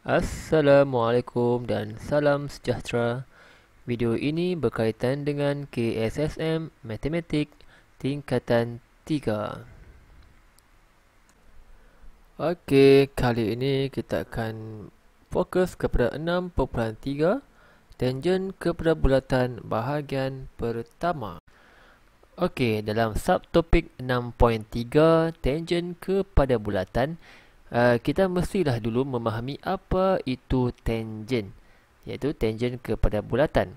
Assalamualaikum dan salam sejahtera. Video ini berkaitan dengan KSSM Matematik tingkatan 3. Okey, kali ini kita akan fokus kepada 6.3 tangen kepada bulatan bahagian pertama. Okey, dalam subtopik 6.3 tangen kepada bulatan, kita mestilah dulu memahami apa itu tangen, iaitu tangen kepada bulatan.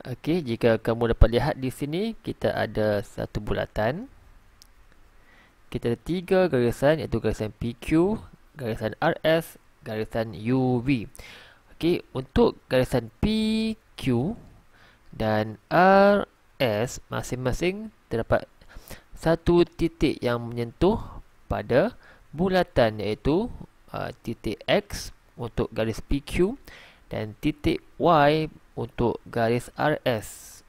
Okey, jika kamu dapat lihat di sini, kita ada satu bulatan. Kita ada tiga garisan, iaitu garisan PQ, garisan RS, garisan UV. Okey, untuk garisan PQ dan RS masing-masing terdapat satu titik yang menyentuh pada bulatan, iaitu titik X untuk garis PQ dan titik Y untuk garis RS.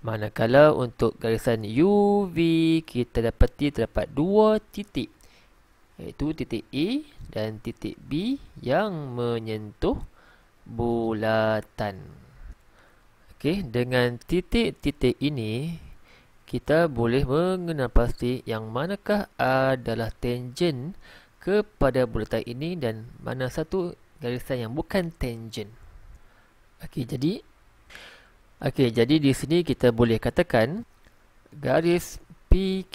Manakala untuk garisan UV kita dapati terdapat dua titik, iaitu titik A dan titik B yang menyentuh bulatan. Okey, dengan titik-titik ini kita boleh mengenal pasti yang manakah adalah tangen kepada bulatan ini dan mana satu garisan yang bukan tangen. Okey, jadi di sini kita boleh katakan garis PQ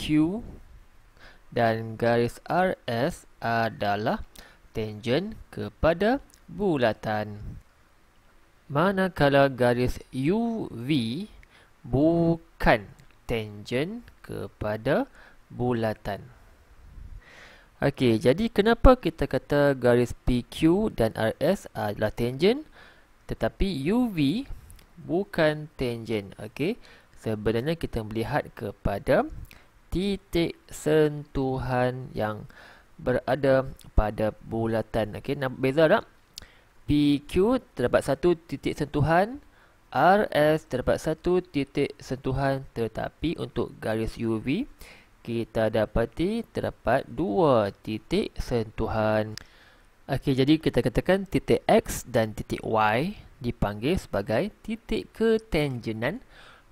dan garis RS adalah tangen kepada bulatan. Manakala garis UV bukan tangen kepada bulatan. Okey, jadi kenapa kita kata garis PQ dan RS adalah tangen tetapi UV bukan tangen? Okey, sebenarnya kita melihat kepada titik sentuhan yang berada pada bulatan. Okey, nampak beza tak? PQ terdapat satu titik sentuhan, RS terdapat satu titik sentuhan, tetapi untuk garis UV kita dapati terdapat dua titik sentuhan. Okey, jadi kita katakan titik X dan titik Y dipanggil sebagai titik ketangenan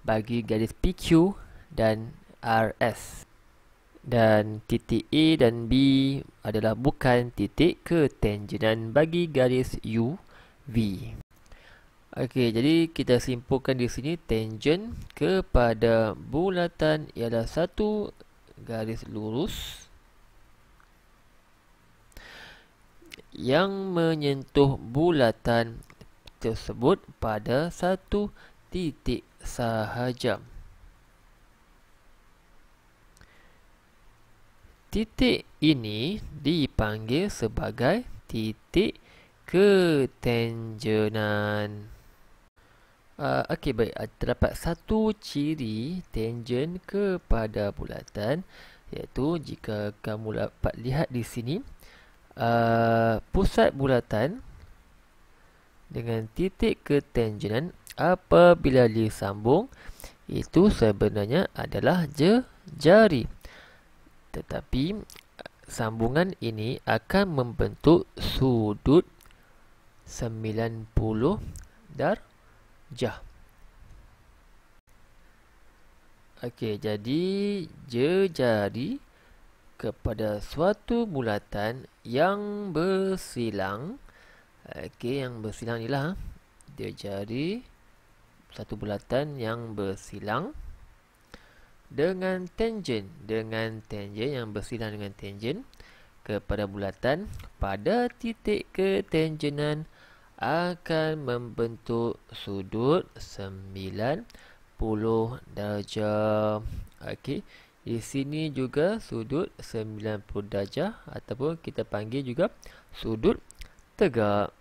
bagi garis PQ dan RS. Dan titik A dan B adalah bukan titik ketangenan bagi garis UV. Okey, jadi kita simpulkan di sini tangen kepada bulatan ialah satu garis lurus yang menyentuh bulatan tersebut pada satu titik sahaja. Titik ini dipanggil sebagai titik ketangenan. Okey, baik. Terdapat satu ciri tangen kepada bulatan, iaitu jika kamu dapat lihat di sini, pusat bulatan dengan titik ketangenan apabila disambung itu sebenarnya adalah jari. Tetapi sambungan ini akan membentuk sudut 90 darjah. Okey, jadi jari kepada suatu bulatan yang bersilang. Okey, yang bersilang inilah jari satu bulatan yang bersilang dengan tangen yang bersilang dengan tangen kepada bulatan pada titik ketangenan akan membentuk sudut 90 darjah. Okey, di sini juga sudut 90 darjah ataupun kita panggil juga sudut tegak.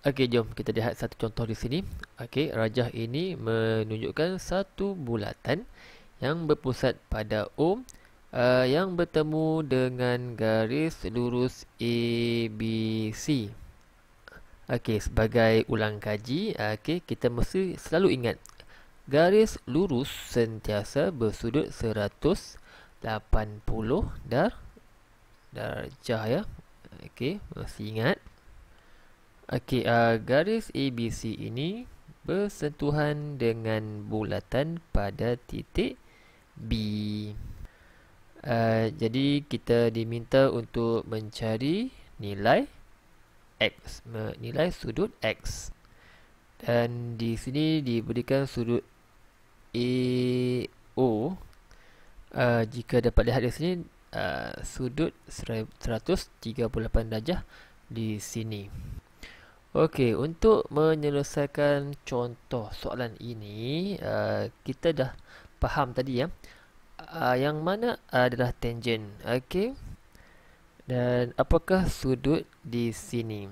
Okey, jom kita lihat satu contoh di sini. Okey, rajah ini menunjukkan satu bulatan yang berpusat pada O yang bertemu dengan garis lurus ABC. Okey, sebagai ulang kaji, kita mesti selalu ingat garis lurus sentiasa bersudut 180 darjah ya. Okey, mesti ingat. Okey, garis ABC ini bersentuhan dengan bulatan pada titik B. Jadi kita diminta untuk mencari nilai X, nilai sudut X. Dan di sini diberikan sudut AO. Jika dapat lihat di sini, sudut 138 darjah di sini. Okey, untuk menyelesaikan contoh soalan ini, kita dah faham tadi ya, yang mana adalah tangent. Okey. Dan apakah sudut di sini?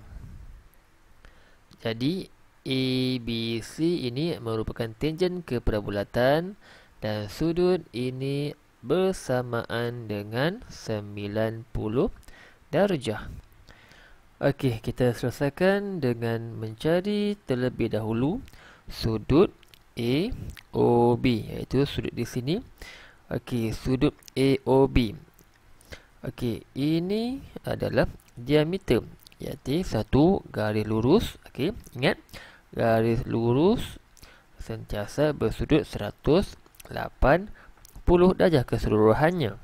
Jadi ABC ini merupakan tangent kepada bulatan dan sudut ini bersamaan dengan 90 darjah. Okey, kita selesaikan dengan mencari terlebih dahulu sudut AOB, iaitu sudut di sini. Okey, sudut AOB. Okey, ini adalah diameter, iaitu satu garis lurus. Okey, ingat garis lurus sentiasa bersudut 180 darjah keseluruhannya.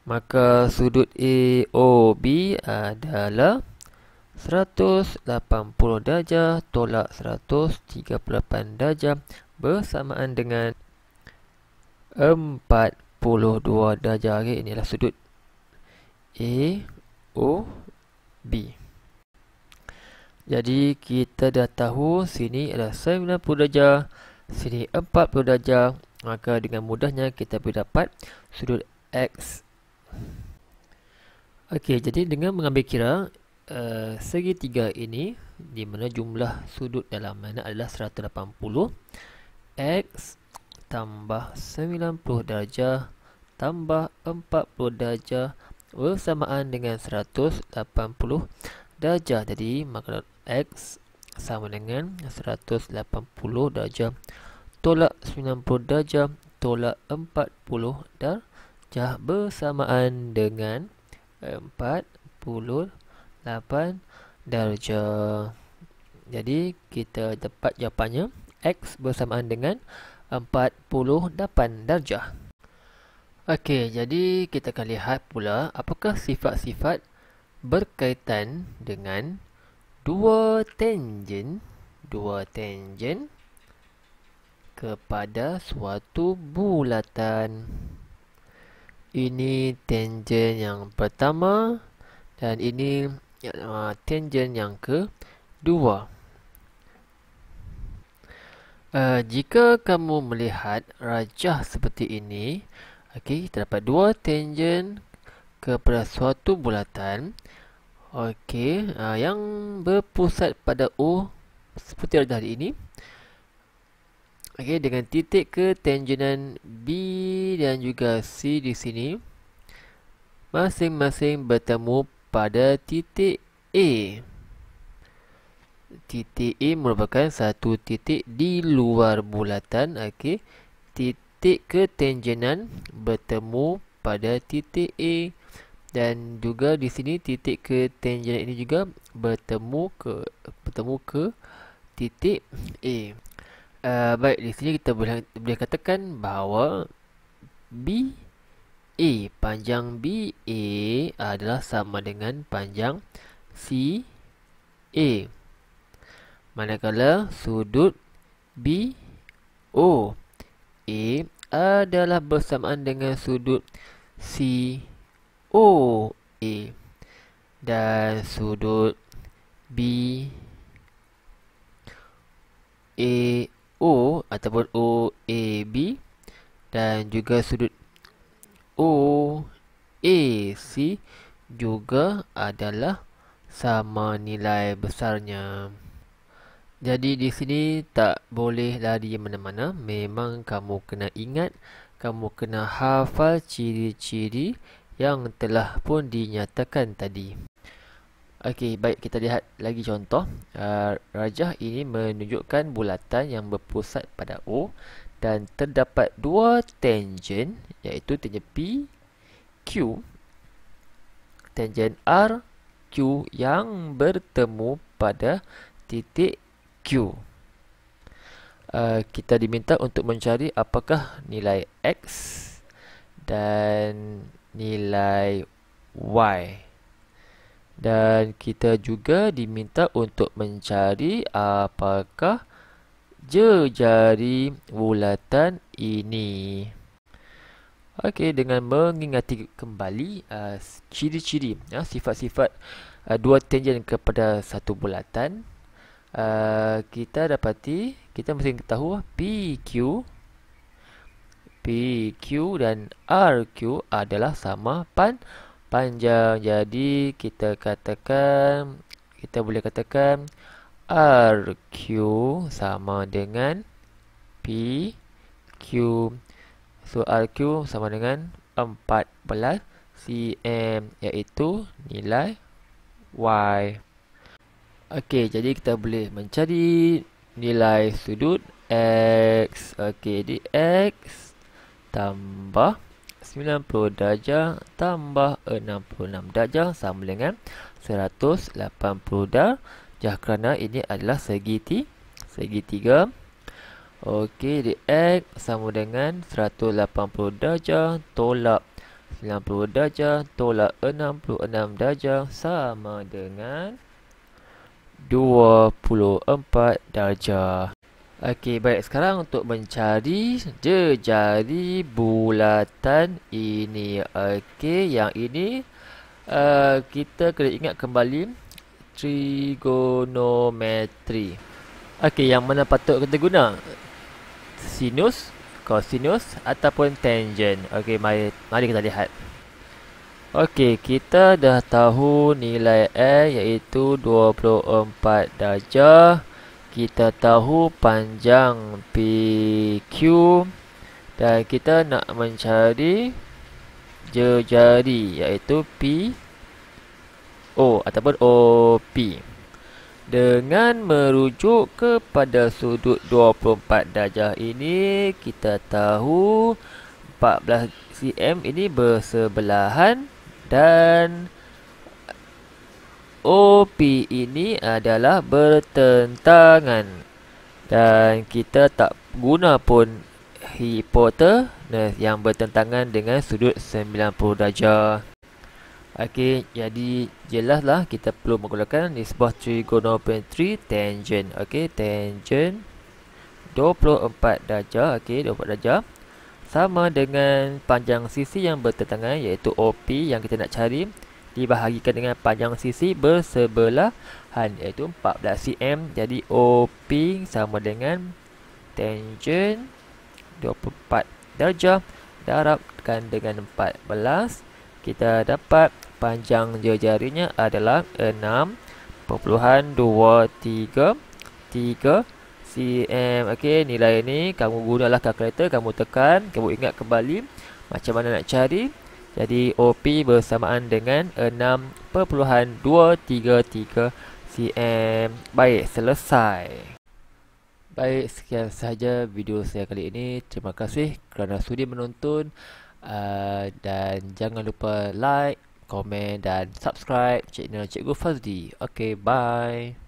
Maka sudut AOB adalah 180 darjah tolak 138 darjah bersamaan dengan 42 darjah. Okay, inilah sudut AOB. Jadi kita dah tahu sini adalah 90 darjah, sini 40 darjah. Maka dengan mudahnya kita boleh dapat sudut X. Okey, jadi dengan mengambil kira segitiga ini, di mana jumlah sudut dalam mana adalah 180, X tambah 90 darjah tambah 40 darjah bersamaan dengan 180 darjah. Jadi maka X sama dengan 180 darjah tolak 90 darjah tolak 40 darjah bersamaan dengan 48 darjah. Jadi kita dapat jawapannya X bersamaan dengan 48 darjah. Okey, jadi kita akan lihat pula apakah sifat-sifat berkaitan dengan dua tangent kepada suatu bulatan. Ini tangent yang pertama dan ini tangent yang kedua. Jika kamu melihat rajah seperti ini, okey, terdapat dua tangent kepada suatu bulatan. Okey, yang berpusat pada O seperti rajah ini. Okey, dengan titik ketangenan B dan juga C di sini masing-masing bertemu pada titik A. Titik A merupakan satu titik di luar bulatan. Okey, titik ketangenan bertemu pada titik A dan juga di sini titik ketangenan ini juga bertemu ke titik A. Baik, di sini kita boleh katakan bahawa BA, panjang BA adalah sama dengan panjang CA. Manakala sudut BOA adalah bersamaan dengan sudut COA dan sudut BAO ataupun OAB dan juga sudut OAC juga adalah sama nilai besarnya. Jadi di sini tak boleh lari mana-mana. Memang kamu kena ingat, kamu kena hafal ciri-ciri yang telah pun dinyatakan tadi. Okey, baik, kita lihat lagi contoh. Rajah ini menunjukkan bulatan yang berpusat pada O dan terdapat dua tangent, iaitu tangent PQ, tangent RQ yang bertemu kepada titik Q. Kita diminta untuk mencari apakah nilai X dan nilai Y. Dan kita juga diminta untuk mencari apakah jejari bulatan ini. Okey, dengan mengingati kembali ciri-ciri, sifat-sifat dua tangen kepada satu bulatan, kita dapati, kita mesti tahu PQ dan RQ adalah sama panjang. Jadi kita boleh katakan RQ sama dengan PQ. So RQ sama dengan 14 cm, iaitu nilai Y. Okey, jadi kita boleh mencari nilai sudut X. Okey, di X tambah 90 darjah tambah 66 darjah sama dengan 180 darjah, kerana ini adalah segitiga. Okey, di X sama dengan 180 darjah tolak 90 darjah tolak 66 darjah sama dengan 24 darjah. Okey, baik. Sekarang untuk mencari jejari bulatan ini. Okey, yang ini kita kena ingat kembali trigonometri. Okey, yang mana patut kita guna? Sinus, kosinus ataupun tangent. Okey, mari kita lihat. Okey, kita dah tahu nilai X iaitu 24 darjah. Kita tahu panjang PQ dan kita nak mencari jejari iaitu PO ataupun OP. Dengan merujuk kepada sudut 24 darjah ini, kita tahu 14 cm ini bersebelahan dan OP ini adalah bertentangan. Dan kita tak guna pun hipotenus yang bertentangan dengan sudut 90 darjah. Okey, jadi jelaslah kita perlu menggunakan nisbah trigonometri tangent. Okey, tangent 24 darjah, okey, 24 darjah sama dengan panjang sisi yang bertentangan iaitu OP yang kita nak cari dibahagikan dengan panjang sisi bersebelahan iaitu 14 cm. Jadi OP sama dengan tangent 24 darjah darabkan dengan 14. Kita dapat panjang jejarinya adalah 6.233 cm. Okey, nilai ini kamu gunalah kalkulator, kamu tekan, kamu ingat kembali macam mana nak cari. Jadi OP bersamaan dengan 6.233 cm. Baik, selesai. Baik, sekian sahaja video saya kali ini. Terima kasih kerana sudi menonton. Dan jangan lupa like, komen dan subscribe channel Cikgu Fazli. Okay, bye.